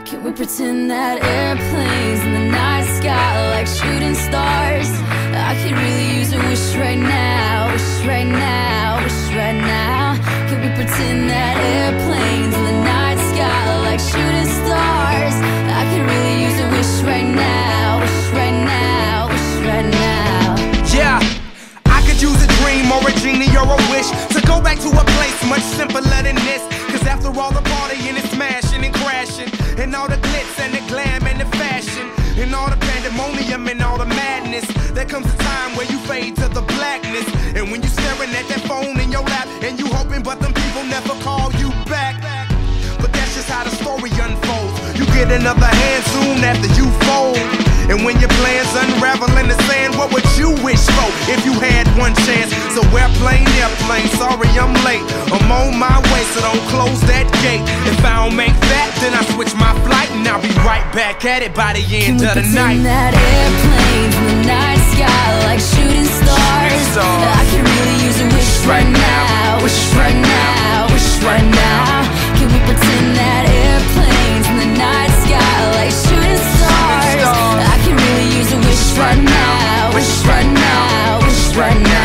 Can we pretend that airplanes in the night sky like shooting stars? I could really use a wish right now, wish right now, wish right now. Can we pretend that airplanes in the night sky like shooting stars? I could really use a wish right now, wish right now, wish right now. Yeah, I could use a dream or a genie or a wish to go back to a place much simpler than this. Cause after all the partying and smashing and crashing, and all the glitz and the glam and the fashion, and all the pandemonium and all the madness, there comes a time where you fade to the blackness. And when you staring at that phone in your lap, and you hoping but them people never call you back. But that's just how the story unfolds. You get another hand soon after you fold. And when your plans unravel in the sand, what would you wish for if you had one chance? So airplane, sorry I'm late. I'm on my way, so don't close that gate. If I don't make that, then I switch my flight, and I'll be right back at it by the end of the night. Can we pretend that airplanes in the night sky like shooting stars? I can really use a wish right now, wish right now, wish right now. Can we pretend that airplanes in the night sky like shooting stars? I can really use a wish right now, wish right now, wish right now.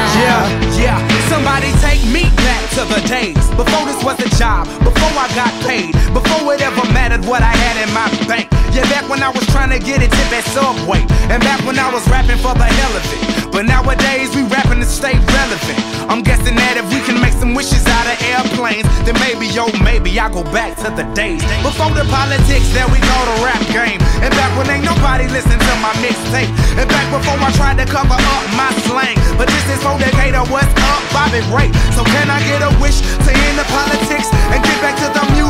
Yeah, somebody take me back to the days before this was a job, before I got paid, before it ever mattered what I had in my bank. Yeah, back when I was trying to get a tip at Subway, and back when I was rapping for the hell of it. But nowadays we rapping to stay relevant. I'm guessing that if we can make some wishes out of airplanes, then maybe, oh maybe I'll go back to the days before the politics, there we go, the rap game. And back when ain't nobody listened to my mixtape, and back before I tried to cover up my slang. But this is for Decatur, what's up, Bobby Ray. So can I get a wish to end the politics and get back to the music?